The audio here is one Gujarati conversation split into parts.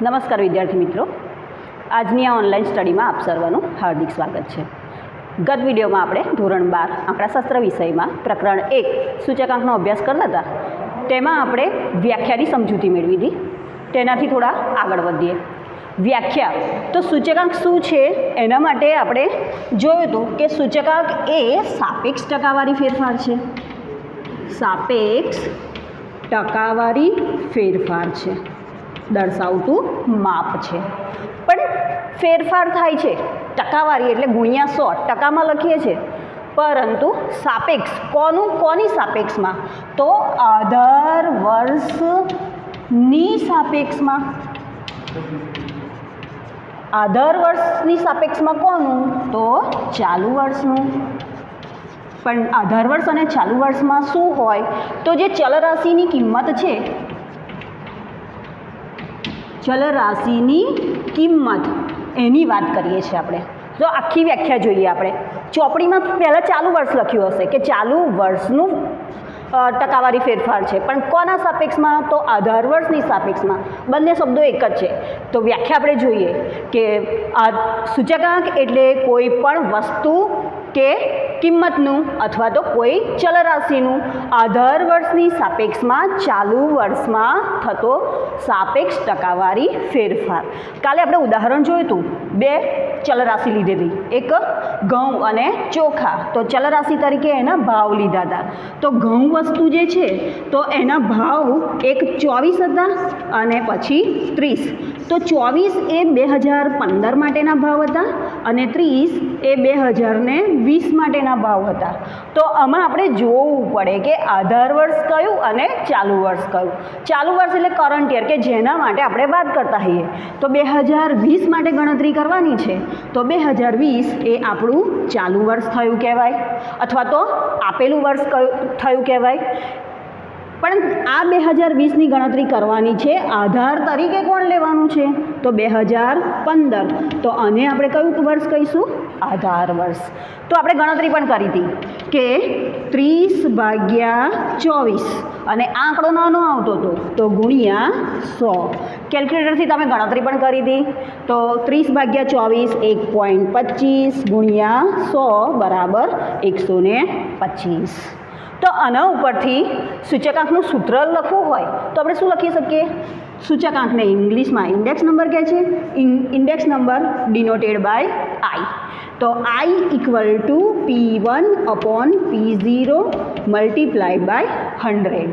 નમસ્કાર વિદ્યાર્થી મિત્રો, આજની આ ઓનલાઈન સ્ટડીમાં આપ સર્વનું હાર્દિક સ્વાગત છે. ગત વિડીયોમાં આપણે ધોરણ 12 આંકડાશાસ્ત્ર વિષયમાં પ્રકરણ 1 સૂચકાંકનો અભ્યાસ કરતા હતા. તેમાં આપણે વ્યાખ્યાની સમજૂતી મેળવી હતી. તેનાથી થોડા આગળ વધીએ. વ્યાખ્યા તો સૂચકાંક શું છે એના માટે આપણે જોયું હતું કે સૂચકાંક એ સાપેક્ષ ટકાવારી ફેરફાર છે. સાપેક્ષ ટકાવારી ફેરફાર છે, દર્શાવતું માપ છે. પણ ફેરફાર થાય છે ટકાવારી એટલે ગુણ્યા 100 ટકામાં લખીએ છીએ, પરંતુ સાપેક્ષ કોની સાપેક્ષમાં? તો આધાર વર્ષની સાપેક્ષમાં. આધાર વર્ષની સાપેક્ષમાં કોનું? તો ચાલુ વર્ષનું. પણ આધાર વર્ષ અને ચાલુ વર્ષમાં શું હોય? તો જે ચલરાશિની કિંમત છે, ચલરાશિની કિંમત એની વાત કરીએ છીએ આપણે. તો આખી વ્યાખ્યા જોઈએ આપણે. ચોપડીમાં પહેલાં ચાલુ વર્ષ લખ્યું હશે કે ચાલુ વર્ષનું ટકાવારી ફેરફાર છે, પણ કોના સાપેક્ષમાં? તો આધાર વર્ષની સાપેક્ષમાં. બંને શબ્દો એક જ છે. તો વ્યાખ્યા આપણે જોઈએ કે આ સૂચકાંક એટલે કોઈ પણ વસ્તુ કે કિંમતનું અથવા તો કોઈ ચલરાશિનું આધાર વર્ષની સાપેક્ષમાં ચાલુ વર્ષમાં થતો સાપેક્ષ ટકાવારી ફેરફાર. કાલે આપણે ઉદાહરણ જોયું હતું. બે ચલરાશિ લીધેલી, એક ઘઉં અને ચોખા. તો ચલરાશિ તરીકે એના ભાવ લીધા હતા. તો ઘઉં વસ્તુ જે છે તો એના ભાવ એક 24 હતા અને પછી 30. તો 24 એ 2015 માટેના ભાવ હતા અને 30 એ 2020 માટેના ભાવ હતા. તો આમાં આપણે જોવું પડે કે આધાર વર્ષ કયું અને ચાલુ વર્ષ કયું. ચાલુ વર્ષ એટલે કરંટ યર, કે જેના માટે આપણે વાત કરતા હોઈએ. તો 2020 માટે ગણતરી કરવાની છે, તો 2020 એ આપણું ચાલુ વર્ષ થયું કહેવાય, અથવા તો આપેલું વર્ષ થયું કહેવાય. પણ આ 2020ની ગણતરી કરવાની છે. આધાર તરીકે કોણ લેવાનું છે? તો 2015. તો આને આપણે કયું વર્ષ કહીશું? આધાર વર્ષ. તો આપણે ગણતરી પણ કરી હતી કે 30/24 અને આંકડો નાનો આવતો હતો તો ગુણ્યા 100. કેલ્ક્યુલેટરથી તમે ગણતરી પણ કરી હતી. તો 30/24 1.25 ગુણ્યા 100 બરાબર 125. તો આના ઉપરથી સૂચકાંકનું સૂત્ર લખવું હોય તો આપણે શું લખી શકીએ? સૂચકાંકને ઇંગ્લિશમાં ઇન્ડેક્સ નંબર કહે છે. Index number denoted by I. તો I equal to P1/P0 multiply by 100.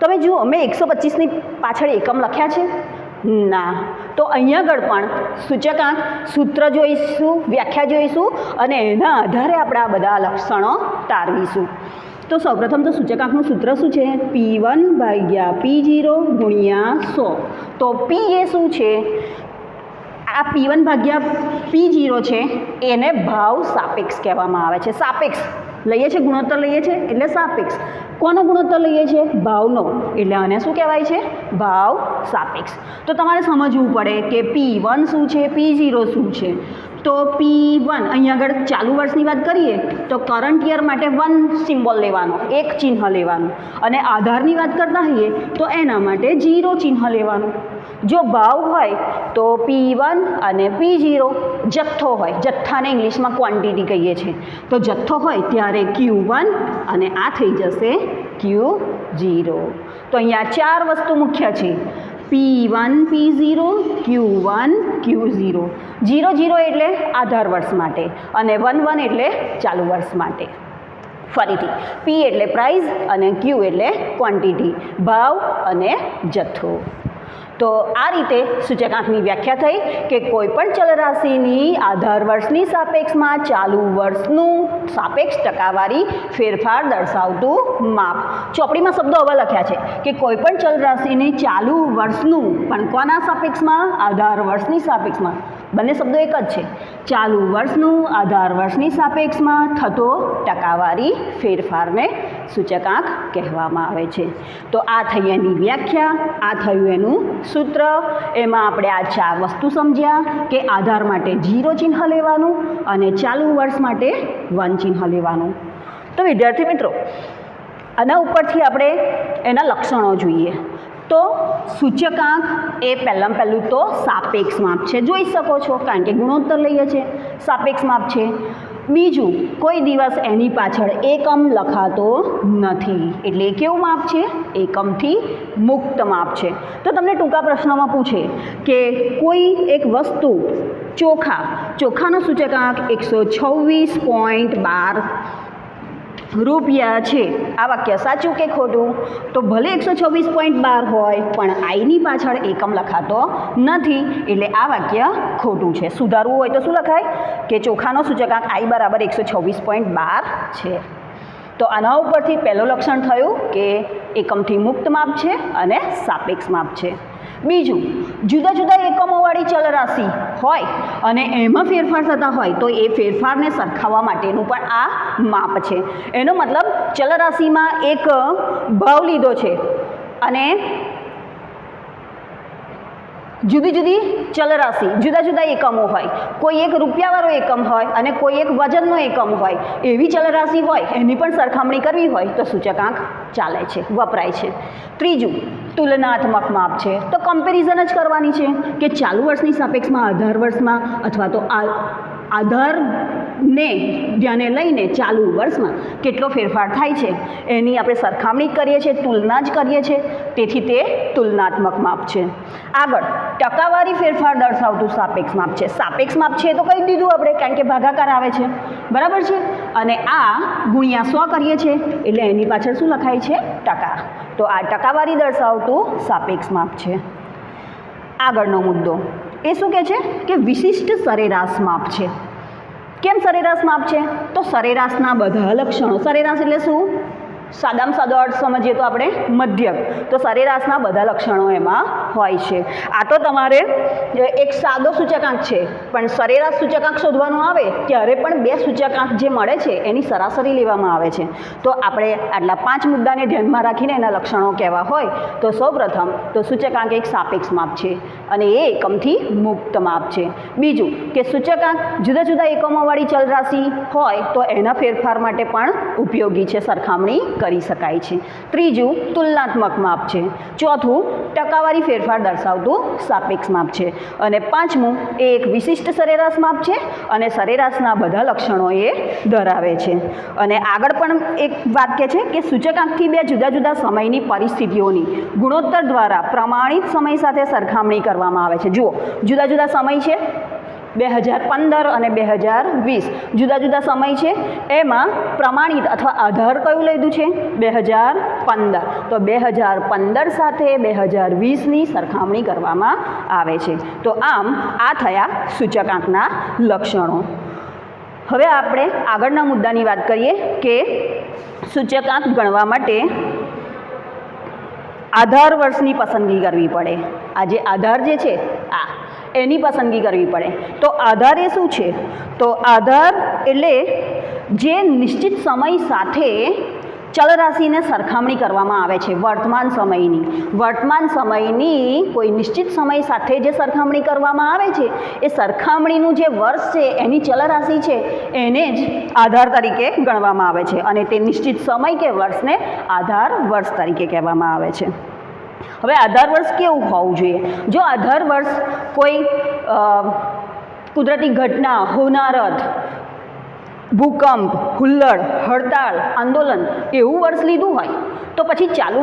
તમે જુઓ, મેં 125ની પાછળ એકમ લખ્યા છે? ના. તો અહીંયા આગળ પણ સૂચકાંક સૂત્ર જોઈશું, વ્યાખ્યા જોઈશું અને એના આધારે આપણે આ બધા લક્ષણો તારવીશું. તો સૌપ્રથમ તો સૂચકાંકનું સૂત્ર શું છે? P1/P0 ગુણ્યા 100. તો P એ શું છે? આ P1/P0 છે, એને ભાવ સાપેક્ષ કહેવામાં આવે છે. સાપેક્ષ લઈએ છીએ, ગુણોત્તર લઈએ છીએ એટલે સાપેક્ષ. કોનો ગુણોત્તર લઈએ છીએ? ભાવનો. એટલે આને શું કહેવાય છે? ભાવ સાપેક્ષ. તો તમારે સમજવું પડે કે P1 શું છે, P0 શું છે. તો P1 અહીંયા આગળ ચાલુ વર્ષની વાત કરીએ તો કરંટ યર માટે 1 સિમ્બોલ લેવાનો, એક ચિહ્ન લેવાનું. અને આધારની વાત કરતા હોઈએ તો એના માટે 0 ચિહ્ન લેવાનું. જો ભાવ હોય તો P1 અને P0 જથ્થો હોય, જથ્થાને ઇંગ્લિશમાં ક્વોન્ટિટી કહીએ છીએ. તો જથ્થો હોય ત્યારે Q1 અને આ થઈ જશે Q0. તો અહીંયા 4 વસ્તુ મુખ્ય છે. P1 P0, Q1 Q0. 0 એટલે આધાર વર્ષ માટે અને 1 એટલે ચાલુ વર્ષ માટે. ફરીથી P એટલે પ્રાઇસ અને Q એટલે ક્વોન્ટિટી, ભાવ અને જથ્થો. તો આ રીતે સૂચકાંકની વ્યાખ્યા થઈ કે કોઈ પણ ચલરાશિની આધાર વર્ષની સાપેક્ષમાં ચાલુ વર્ષનું સાપેક્ષ ટકાવારી ફેરફાર દર્શાવતું માપ. ચોપડીમાં શબ્દો હવે લખ્યા છે કે કોઈ પણ ચલરાશિની ચાલુ વર્ષનું, પણ કોના સાપેક્ષમાં? આધાર વર્ષની સાપેક્ષમાં. બંને શબ્દો એક જ છે. ચાલુ વર્ષનું આધાર વર્ષની સાપેક્ષમાં થતો ટકાવારી ફેરફારને સૂચકાંક કહેવામાં આવે છે. તો આ થઈ એની વ્યાખ્યા, આ થયું એનું સૂત્ર. એમાં આપણે આ 4 વસ્તુ સમજ્યા કે આધાર માટે 0 ચિહ્ન લેવાનું અને ચાલુ વર્ષ માટે 1 ચિહ્ન લેવાનું. તો વિદ્યાર્થી મિત્રો, આના ઉપરથી આપણે એના લક્ષણો જોઈએ. તો સૂચકાંક એ પહેલું તો સાપેક્ષ માપ છે, જોઈ શકો છો કારણ કે ગુણોત્તર લઈએ છીએ, સાપેક્ષ માપ છે. બીજું, કોઈ દિવસ એની પાછળ એકમ લખાતો નથી એટલે એ કેવું માપ છે? એકમથી મુક્ત માપ છે. તો તમને ટૂંકા પ્રશ્નમાં પૂછે કે કોઈ એક વસ્તુ ચોખાનો સૂચકાંક 126.12 રૂપિયા છે, આ વાક્ય સાચું કે ખોટું? તો ભલે 126.12 હોય પણ આઈની પાછળ એકમ લખાતો નથી એટલે આ વાક્ય ખોટું છે. સુધારવું હોય તો શું લખાય કે ચોખાનો સૂચકાંક આઈ બરાબર 126.12 છે. તો આના ઉપરથી પહેલું લક્ષણ થયું કે એકમથી મુક્ત માપ છે અને સાપેક્ષ માપ છે. બીજું, જુદા જુદા એકમોવાળી ચલરાશિ હોય અને એમાં ફેરફાર થતા હોય તો એ ફેરફારને સરખાવવા માટેનું પણ આ માપ છે. એનો મતલબ ચલરાશિમાં એક ભાવ લીધો છે અને જુદી જુદી ચલરાશિ જુદા જુદા એકમો હોય, કોઈ એક રૂપિયાવાળો એકમ હોય અને કોઈ એક વજનનો એકમ હોય, એવી ચલરાશિ હોય એની પણ સરખામણી કરવી હોય તો સૂચકાંક ચાલે છે, વપરાય છે. ત્રીજું, તુલનાત્મક માપ છે. તો કમ્પેરિઝન જ કરવાની છે કે ચાલુ વર્ષની સાપેક્ષમાં આધાર વર્ષમાં અથવા તો આધારને ધ્યાને લઈને ચાલુ વર્ષમાં કેટલો ફેરફાર થાય છે એની આપણે સરખામણી કરીએ છીએ, તુલના જ કરીએ છીએ, તેથી તે તુલનાત્મક માપ છે. આગળ, ટકાવારી ફેરફાર દર્શાવતું સાપેક્ષ માપ છે. સાપેક્ષ માપ છે તો કહી દીધું આપણે કારણ કે ભાગાકાર આવે છે, બરાબર છે, અને આ ગુણ્યા 100 કરીએ છીએ એટલે એની પાછળ શું લખાય છે? ટકા. તો આ ટકાવારી દર્શાવતું સાપેક્ષ માપ છે. આગળનો મુદ્દો એ શું કહે છે કે વિશિષ્ટ સરેરાશ માપ છે. કેમ સરેરાશ માપ છે? તો સરેરાશના બધા લક્ષણો, સરેરાશ એટલે શું? સાદામાં સાદો અર્થ સમજીએ તો આપણે મધ્યક, તો સરેરાશના બધા લક્ષણો એમાં હોય છે. આ તો તમારે એક સાદો સૂચકાંક છે પણ સરેરાશ સૂચકાંક શોધવાનો આવે ત્યારે પણ બે સૂચકાંક જે મળે છે એની સરાસરી લેવામાં આવે છે. તો આપણે આટલા 5 મુદ્દાને ધ્યાનમાં રાખીને એના લક્ષણો કહેવા હોય તો સૌપ્રથમ તો સૂચકાંક એક સાપેક્ષ માપ છે અને એ એકમથી મુક્ત માપ છે. બીજું કે સૂચકાંક જુદા જુદા એકમોવાળી ચલરાશિ હોય તો એના ફેરફાર માટે પણ ઉપયોગી છે, સરખામણી કરી શકાય છે. ત્રીજું, તુલનાત્મક માપ છે. ચોથું, ટકાવારી ફેરફાર દર્શાવતું સાપેક્ષ માપ છે. અને પાંચમું, એ એક વિશિષ્ટ સરેરાશ માપ છે અને સરેરાશના બધા લક્ષણો એ ધરાવે છે. અને આગળ પણ એક વાત કહે છે કે સૂચકાંકથી બે જુદા જુદા સમયની પરિસ્થિતિઓની ગુણોત્તર દ્વારા પ્રમાણિત સમય સાથે સરખામણી કરવામાં આવે છે. જુઓ, જુદા જુદા સમય છે, 2015 અને 2020 જુદા જુદા સમય છે, એમાં પ્રમાણિત અથવા આધાર કયું લીધું છે? 2015. તો 2015 સાથે 2020ની સરખામણી કરવામાં આવે છે. તો આમ આ થયા સૂચકાંકના લક્ષણો. હવે આપણે આગળના મુદ્દાની વાત કરીએ કે સૂચકાંક ગણવા માટે આધાર વર્ષની પસંદગી કરવી પડે. આ જે આધાર જે છે એની પસંદગી કરવી પડે. તો આધાર એ શું છે? તો આધાર એટલે જે નિશ્ચિત સમય સાથે ચલરાશિને સરખામણી કરવામાં આવે છે, વર્તમાન સમયની કોઈ નિશ્ચિત સમય સાથે જે સરખામણી કરવામાં આવે છે એ સરખામણીનું જે વર્ષ છે એની ચલરાશિ છે એને જ આધાર તરીકે ગણવામાં આવે છે અને તે નિશ્ચિત સમય કે વર્ષને આધાર વર્ષ તરીકે કહેવામાં આવે છે. હવે આધાર વર્ષ કેવું હોવું જોઈએ? જો આધાર વર્ષ કોઈ કુદરતી ઘટના, હોનારત, ભૂકંપ, હુલ્લડ, હડતાળ, આંદોલન એવું વર્ષ લીધું હોય તો પછી ચાલુ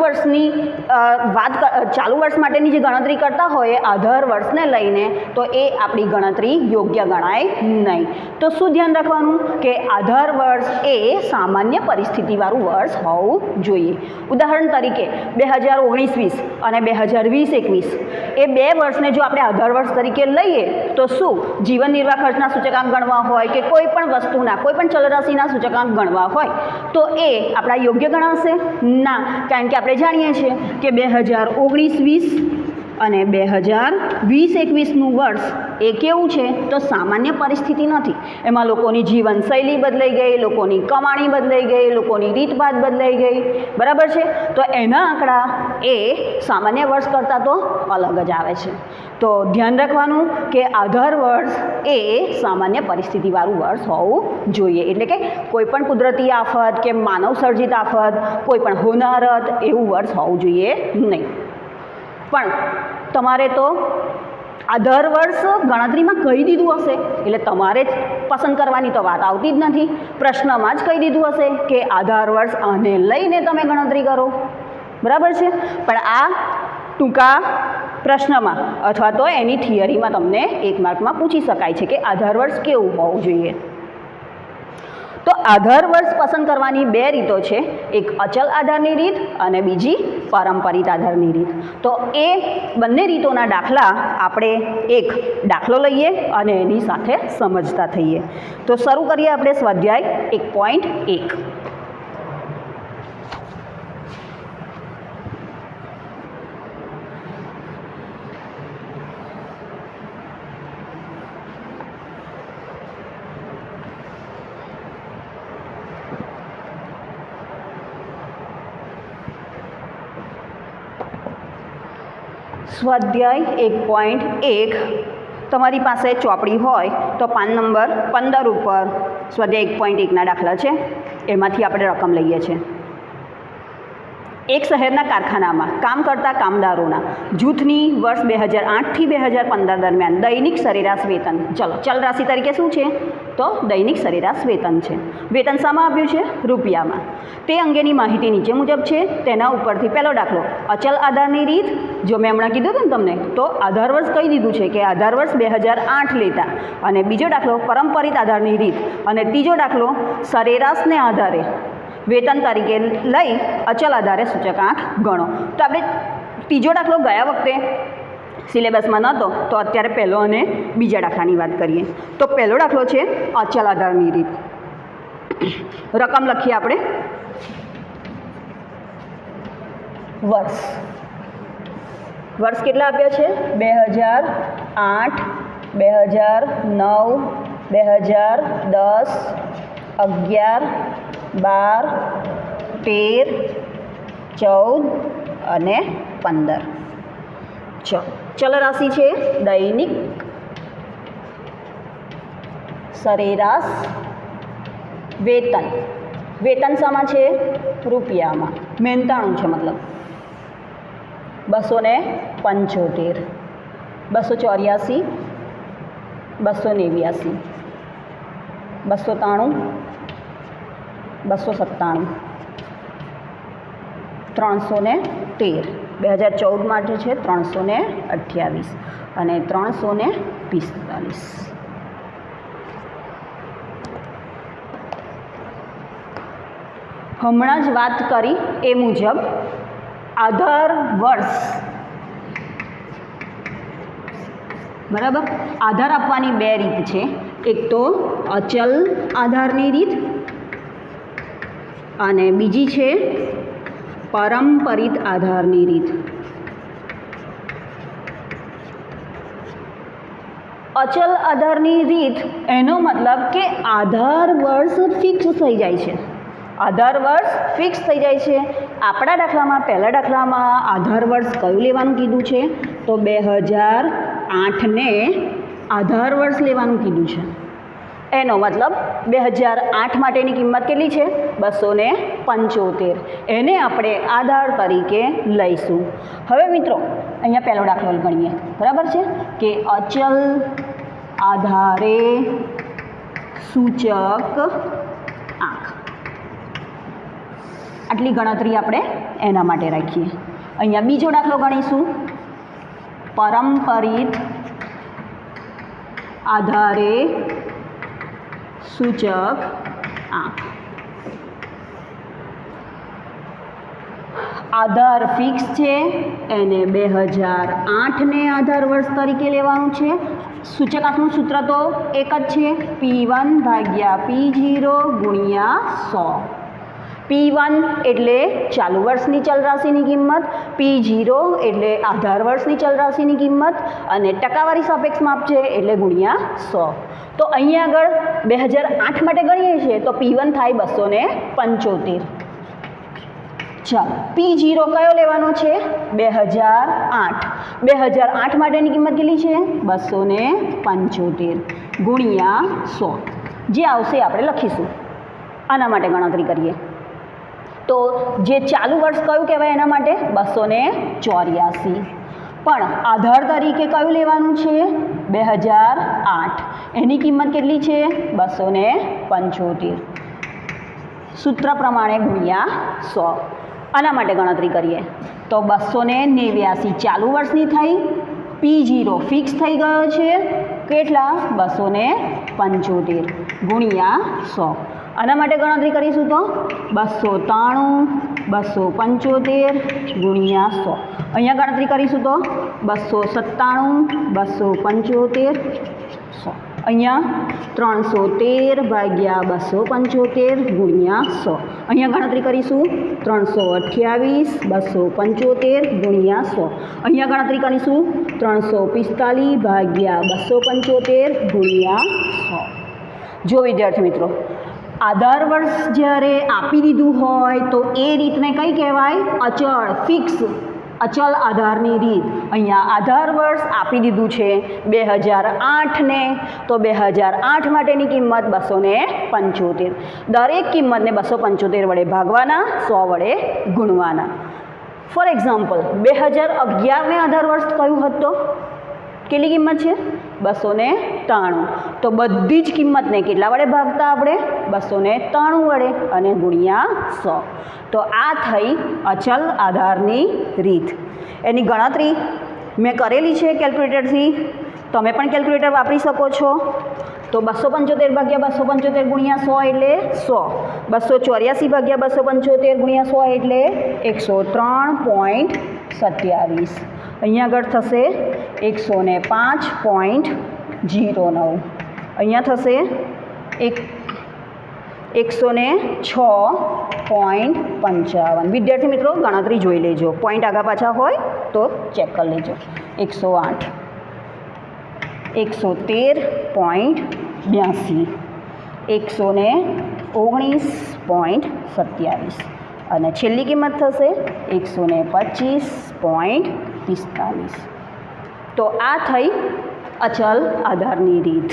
વર્ષ માટેની જે ગણતરી કરતા હોય આધાર વર્ષને લઈને તો એ આપણી ગણતરી યોગ્ય ગણાય નહીં. તો શું ધ્યાન રાખવાનું કે આધાર વર્ષ એ સામાન્ય પરિસ્થિતિવાળું વર્ષ હોવું જોઈએ. ઉદાહરણ તરીકે 2019-20 અને 2020-21 એ બે વર્ષને જો આપણે આધાર વર્ષ તરીકે લઈએ તો શું જીવન નિર્વાહ ખર્ચના સૂચકાંક ગણવા હોય કે કોઈ પણ વસ્તુના કોઈ પણ ચલરાશિના સૂચકાંક ગણવા હોય તો એ આપણા યોગ્ય ગણાશે? ના, કારણ કે આપણે જાણીએ છીએ કે 2019-20 અને 2020-21નું વર્ષ એ કેવું છે? તો સામાન્ય પરિસ્થિતિ નથી. એમાં લોકોની જીવનશૈલી બદલાઈ ગઈ, લોકોની કમાણી બદલાઈ ગઈ, લોકોની રીતભાત બદલાઈ ગઈ, બરાબર છે? તો એના આંકડા એ સામાન્ય વર્ષ કરતાં તો અલગ જ આવે છે. તો ધ્યાન રાખવાનું કે આધાર વર્ષ એ સામાન્ય પરિસ્થિતિવાળું વર્ષ હોવું જોઈએ. એટલે કે કોઈ પણ કુદરતી આફત કે માનવ સર્જિત આફત, કોઈ પણ હોનારત એવું વર્ષ હોવું જોઈએ નહીં. પણ તમારે તો આ દર વર્ષ ગણતરીમાં કહી દીધું હશે એટલે તમારે જ પસંદ કરવાની તો વાત આવતી જ નથી. પ્રશ્નમાં જ કહી દીધું હશે કે આધાર વર્ષ આને લઈને તમે ગણતરી કરો, બરાબર છે. પણ આ ટૂંકા પ્રશ્નમાં અથવા તો એની થિયરીમાં તમને 1 માર્કમાં પૂછી શકાય છે કે આધાર વર્ષ કેવું હોવું જોઈએ. તો આધાર વર્ષ પસંદ કરવાની 2 રીતો છે, એક અચલ આધારની રીત અને બીજી પારંપરિક આધારની રીત. તો એ બંને રીતોના દાખલા આપણે એક દાખલો લઈએ અને એની સાથે સમજતા થઈએ. તો શરૂ કરીએ આપણે સ્વાધ્યાય 1.1. સ્વાધ્યાય 1.1 તમારી પાસે ચોપડી હોય તો પાન નંબર 15 ઉપર સ્વાધ્યાય 1.1ના દાખલા છે, એમાંથી આપણે રકમ લઈએ છીએ. એક શહેરના કારખાનામાં કામ કરતા કામદારોના જૂથની વર્ષ 2008થી 2015 દરમિયાન દૈનિક સરેરાશ વેતન, ચલો ચલ રાશિ તરીકે શું છે તો દૈનિક સરેરાશ વેતન છે. વેતન શામાં આપ્યું છે? રૂપિયામાં. તે અંગેની માહિતી નીચે મુજબ છે. તેના ઉપરથી પહેલો દાખલો અચલ આધારની રીત. જો મેં હમણાં કીધું હતું ને તમને, તો આધાર વર્ષ કહી દીધું છે કે આધાર વર્ષ 2008 લેતા. અને બીજો દાખલો પારંપરિક આધારની રીત અને ત્રીજો દાખલો સરેરાશને આધારે વેતન તરીકે લઈ અચલ આધારે સૂચકાંક ગણો. તો આપણે ત્રીજો દાખલો ગયા વખતે સિલેબસમાં નહોતો તો અત્યારે પહેલો અને બીજા દાખલાની વાત કરીએ. તો પહેલો દાખલો છે અચલ આધારની રીત. રકમ લખીએ આપણે. વર્ષ કેટલા આપ્યા છે? 2008, 2009, 2010, 11, 12, 13, 14 અને 15. ચલ રાશિ છે દૈનિક સરેરાશ વેતન. વેતન શામાં છે? રૂપિયામાં. મહેનતાણું છે મતલબ 275, 284, 289, 293, 297, 313. 2014 માટે છે 328 અને 345. હમણાં જ વાત કરી એ મુજબ આધાર વર્ષ, બરાબર. આધાર આપવાની 2 રીત છે. એક તો અચલ આધારની રીત અને બીજી છે પારંપરિક આધારની રીત. અચલ આધારની રીત એનો મતલબ કે આધાર વર્ષ ફિક્સ થઈ જાય છે. આધાર વર્ષ ફિક્સ થઈ જાય છે. આપણા દાખલામાં, પહેલા દાખલામાં આધાર વર્ષ કયું લેવાનું કીધું છે? તો 2008ને આધાર વર્ષ લેવાનું કીધું છે. એનો મતલબ 2008 માટેની કિંમત કેટલી છે? 275. એને આપણે આધાર તરીકે લઈશું. હવે મિત્રો અહીંયા પહેલો દાખલો ગણીએ, બરાબર છે કે અચલ આધારે સૂચક આંક. આટલી ગણતરી આપણે એના માટે રાખીએ. અહીંયા બીજો દાખલો ગણીશું પારંપરિક આધારે સૂચક આંક. આધાર ફિક્સ છે, એને 2008ને આધાર વર્ષ તરીકે લેવાનું છે. સૂચકાંકનું સૂત્ર તો એક જ છે, P1 ભાગ્યા P0 ગુણ્યા 100. P1 એટલે ચાલુ વર્ષની ચલ રાશિની કિંમત, P0 એટલે આધાર વર્ષની ચલ રાશિની કિંમત અને ટકાવારી સાપેક્ષ માપ છે એટલે ગુણ્યા 100. તો અહીંયા આગળ 2008 માટે ગણીએ છીએ તો P1 થાય 275. ચાલો, P0 કયો લેવાનો છે? 2008. 2008 માટેની કિંમત કેટલી છે? 275 ગુણ્યા 100. જે આવશે આપણે લખીશું. આના માટે ગણતરી કરીએ તો જે ચાલુ વર્ષ કયું કહેવાય? એના માટે 284. પણ આધાર તરીકે કયું લેવાનું છે 2008. એની કિંમત કેટલી છે 275. સૂત્ર પ્રમાણે ગુણ્યા 100. આના માટે ગણતરી કરીએ તો 289 ચાલુ વર્ષની થઈ. P0 ફિક્સ થઈ ગયો છે કેટલા 275 ગુણ્યા 100. આના માટે ગણતરી કરીશું તો 293 275 ગુણ્યા 100. અહીંયા ગણતરી કરીશું તો 297 275 100. અહીંયા 313 ભાગ્યા 275 ગુણ્યા 100. અહીંયા ગણતરી કરીશું 328 275 ગુણ્યા 100. અહીંયા ગણતરી કરીશું 345 ભાગ્યા 275 ગુણ્યા 100. જો વિદ્યાર્થી મિત્રો, આધાર વર્ષ જ્યારે આપી દીધું હોય તો એ રીતને કઈ કહેવાય? અચળ, ફિક્સ, અચલ આધારની રીત. અહીંયા આધાર વર્ષ આપી દીધું છે 2008ને, તો 2008 માટેની કિંમત 275. દરેક કિંમતને 275 વડે ભાગવાના, 100 વડે ગુણવાના. ફોર એક્ઝામ્પલ 2011ને આધાર વર્ષ કયું હતું? કેટલી કિંમત છે 293. તો બધી જ કિંમતને કેટલા વડે ભાગતા આપણે? 293 વડે અને ગુણ્યા 100. તો આ થઈ અચલ આધારની રીત. એની ગણતરી મેં કરેલી છે કેલ્ક્યુલેટરથી. તમે પણ કેલ્ક્યુલેટર વાપરી શકો છો. તો 275 ભાગ્યા 275 ગુણ્યા 100 એટલે 100. 284 ભાગ્યા 275 ગુણ્યા 100 એટલે 103.27. અહીંયા આગળ થશે 105.09. અહીંયા થશે 106.55. વિદ્યાર્થી મિત્રો ગણતરી જોઈ લેજો. પોઈન્ટ આગા પાછા હોય તો ચેક કરી લેજો. 108 113.82 119.27 અને છેલ્લી કિંમત થશે 125.45. તો આ થઈ અચલ આધારની રીત.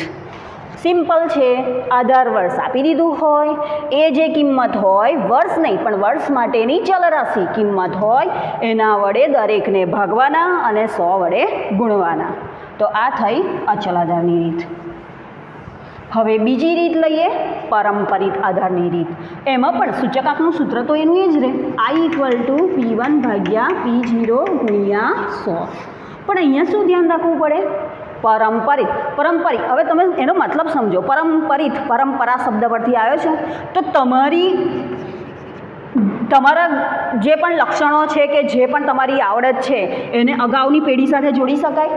સિમ્પલ છે. આધાર વર્ષ આપી દીધું હોય, એ જે કિંમત હોય, વર્ષ નહીં પણ વર્ષ માટેની ચલરાશિ કિંમત હોય, એના વડે દરેકને ભાગવાના અને 100 વડે ગુણવાના. તો આ થઈ અચલ આધારની રીત. હવે બીજી રીત લઈએ, પારંપરિક આધારની રીત. એમાં પણ સૂચકાંકનું સૂત્ર તો એનું એ જ રહે, I = P1 ભાગ્યા P0 ગુણ્યા 100. પણ અહીંયા શું ધ્યાન રાખવું પડે? પારંપરિક. હવે તમે એનો મતલબ સમજો. પારંપરિક, પરંપરા શબ્દ પરથી આવ્યો છે. તો તમારા જે પણ લક્ષણો છે કે જે પણ તમારી આવડત છે એને અગાઉની પેઢી સાથે જોડી શકાય.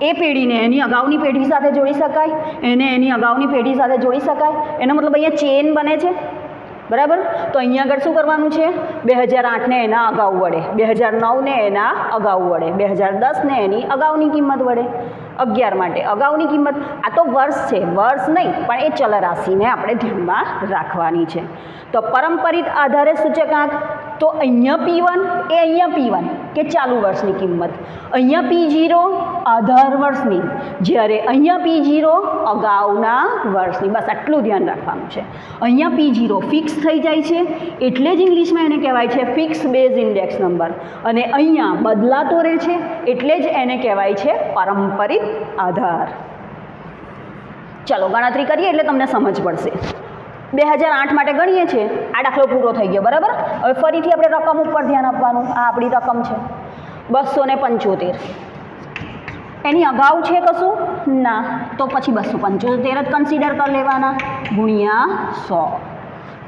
એ પેઢીને એની અગાઉની પેઢી સાથે જોડી શકાય, એને એની અગાઉની પેઢી સાથે જોડી શકાય. એનો મતલબ અહીંયા ચેન બને છે, બરાબર. તો અહીંયા આગળ શું કરવાનું છે? 2008ને એના અગાઉ વડે, 2009ને એના અગાઉ વડે, 2010ને એની અગાઉની કિંમત વડે. 11 માટે અગાઉની કિંમત. આ તો વર્ષ છે, વર્ષ નહીં પણ એ ચલરાશિને આપણે ધ્યાનમાં રાખવાની છે. તો પારંપરિક આધારે સૂચકાંક તો અહીંયા P1 એ અહીંયા P1 કે ચાલુ વર્ષની કિંમત, અહીંયા P0 આધાર વર્ષની, જ્યારે અહીંયા P0 અગાઉના વર્ષની. બસ આટલું ધ્યાન રાખવાનું છે. અહીંયા P0 ફિક્સ થઈ જાય છે એટલે જ ઇંગ્લિશમાં એને કહેવાય છે ફિક્સ બેઝ ઇન્ડેક્સ નંબર, અને અહીંયા બદલાતો રહે છે એટલે જ એને કહેવાય છે પારંપરિક આધાર. ચાલો ગણતરી કરીએ એટલે તમને સમજ પડશે. 2008 માટે ગણીએ છીએ. આ દાખલો પૂરો થઈ ગયો, બરાબર. હવે ફરીથી આપણે રકમ ઉપર ધ્યાન આપવાનું. આ આપણી રકમ છે 275. એની અગાઉ છે કશું ના, તો પછી 275 જ કન્સિડર કરી લેવાના ગુણ્યા 100.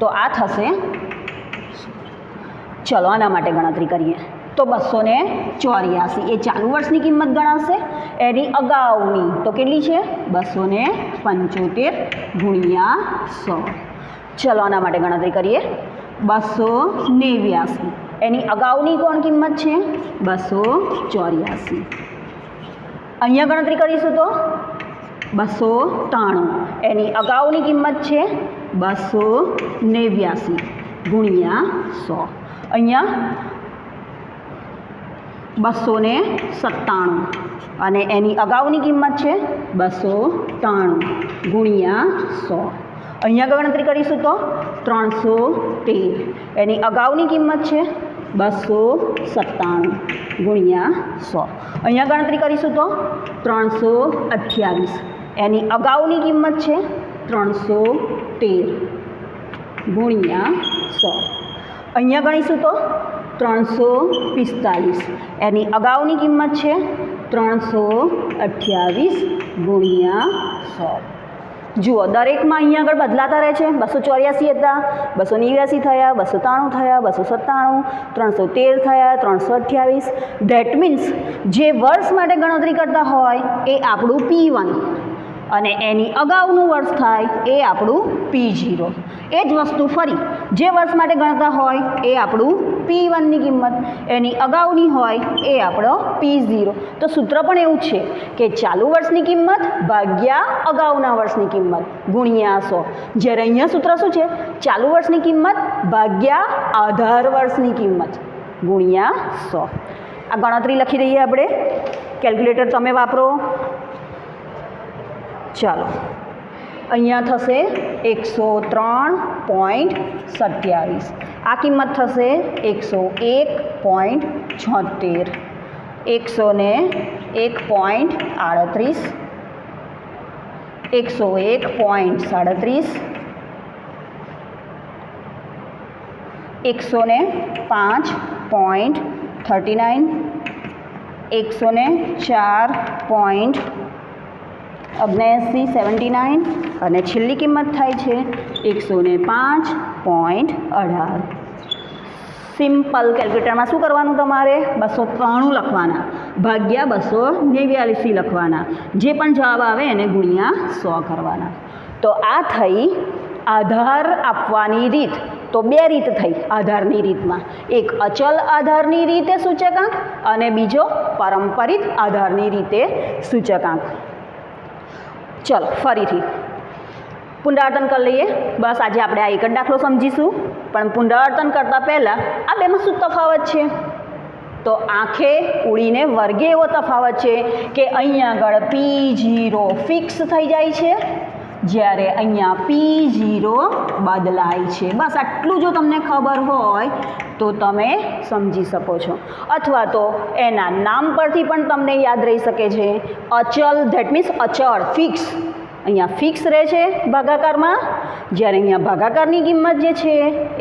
તો આ થશે. ચલો આના માટે ગણતરી કરીએ તો 284 એ ચાલુ વર્ષની કિંમત ગણાશે. એની અગાઉની તો કેટલી છે? 275 ગુણ્યા 100. ચલો આના માટે ગણતરી કરીએ. 289 એની અગાઉની કોણ કિંમત છે? 284. અહીંયા ગણતરી કરીશું તો 293 એની અગાઉની કિંમત છે 289 ગુણ્યા 100. અહીંયા 297 અને એની અગાઉની કિંમત છે 293 ગુણ્યા 100. અહીંયા ગણતરી કરીશું તો 313 એની અગાઉની કિંમત છે 297 ગુણ્યા 100. અહીંયા ગણતરી કરીશું તો 328. એની અગાઉની કિંમત છે 313 ગુણ્યા 100. અહીંયા ગણીશું તો 345. એની અગાઉની કિંમત છે 328 ગુણ્યા 100. જુઓ દરેકમાં અહીંયા આગળ બદલાતા રહે છે. 284 હતા, 289 થયા, 293 થયા, 297, 313 થયા, 328. ધેટ મીન્સ જે વર્ષ માટે ગણતરી કરતા હોય એ આપણું P1 અને એની અગાઉનું વર્ષ થાય એ આપણું P0. એ જ વસ્તુ ફરી જે વર્ષ માટે ગણતા હોય એ આપણું P1ની કિંમત, એની અગાઉની હોય એ આપણો P0. તો સૂત્ર પણ એવું છે કે ચાલુ વર્ષની કિંમત ભાગ્યા અગાઉના વર્ષની કિંમત ગુણ્યા 100. જ્યારે અહીંયા સૂત્ર શું છે? ચાલુ વર્ષની કિંમત ભાગ્યા આધાર વર્ષની કિંમત ગુણ્યા 100. આ ગણતરી લખી દઈએ આપણે. કેલ્ક્યુલેટર તમે વાપરો. ચાલો અહીંયા થશે 103.27. આ કિંમત થશે 101.76, 101.38, 101.37, 105.39, 104.79 અને છેલ્લી કિંમત થાય છે 105.18. સિમ્પલ કેલ્ક્યુલેટરમાં શું કરવાનું? તમારે 293 લખવાના ભાગ્યા 249 લખવાના. જે પણ જવાબ આવે એને ગુણ્યા 100 કરવાના. તો આ થઈ આધાર આપવાની રીત. તો બે રીત થઈ આધારની રીતમાં. એક અચલ આધારની રીતે સૂચકાંક અને બીજો પારંપરિક આધારની રીતે સૂચકાંક. ચલો ફરીથી પુનરાવર્તન કરી લઈએ. બસ આજે આપણે આ એક જ દાખલો સમજીશું, પણ પુનરાવર્તન કરતાં પહેલાં આ બેમાં શું તફાવત છે? તો આંખે ઉડીને વર્ગે એવો તફાવત છે કે અહીંયા આગળ P0 ફિક્સ થઈ જાય છે, જ્યારે અહીંયા P0 બદલાય છે. બસ આટલું જો તમને ખબર હોય તો તમે સમજી શકો છો. અથવા તો એના નામ પરથી પણ તમને યાદ રહી શકે છે. અચલ ધેટ મીન્સ અચળ, ફિક્સ. અહીંયા ફિક્સ રહે છે ભાગાકારમાં, જ્યારે અહીંયા ભાગાકારની કિંમત જે છે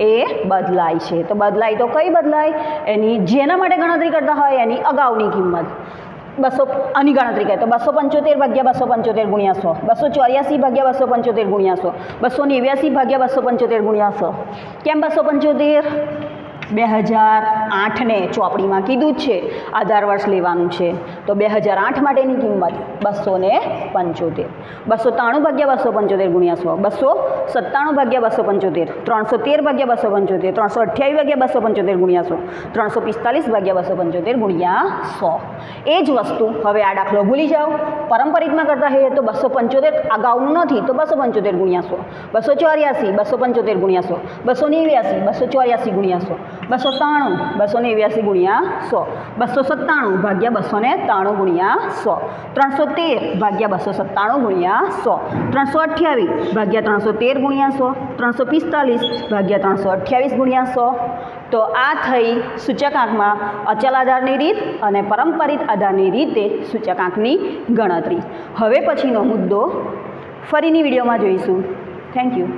એ બદલાય છે. તો બદલાય તો કઈ બદલાય? એની જેના માટે ગણતરી કરતા હોય એની અગાઉની કિંમત. 200 આની ગણતરી કરીએ તો 275 ભાગ્યા 275 ગુણ્યા 100, 284 ભાગ્યા 275 ગુણ્યા 100, 289 ભાગ્યા 275 ગુણ્યા 100. કેમ 275? 2008ને ચોપડીમાં કીધું જ છે આધાર વર્ષ લેવાનું છે. તો 2008 માટેની કિંમત 275. 293 ભાગ્યા 275 ગુણ્યા 100, 297 ભાગ્યા 275, 313 ભાગ્યા 275, 328 ભાગ્યા 275 ગુણ્યા 100, 345 ભાગ્યા 275 ગુણ્યા 100. એ જ વસ્તુ હવે આ દાખલો ભૂલી જાઓ. પારંપરિકમાં કરતા હોઈએ તો 275 અગાઉનું નથી તો 275 ગુણ્યા 100, 284 275 ગુણ્યા 100, 289 284 ગુણ્યા 100, 293 289 ગુણ્યા 100, 297 ભાગ્યા 293 ગુણ્યા 100, 313 ભાગ્યા 297 ગુણ્યા 100, 328 ભાગ્યા 313 ગુણ્યા 100, 345 ભાગ્યા 328 ગુણ્યા 100. તો આ થઈ સૂચકાંકમાં અચલ આધારની રીત અને પારંપરિક આધારની રીતે સૂચકાંકની ગણતરી. હવે પછીનો મુદ્દો ફરીની વિડીયોમાં જોઈશું. Thank you.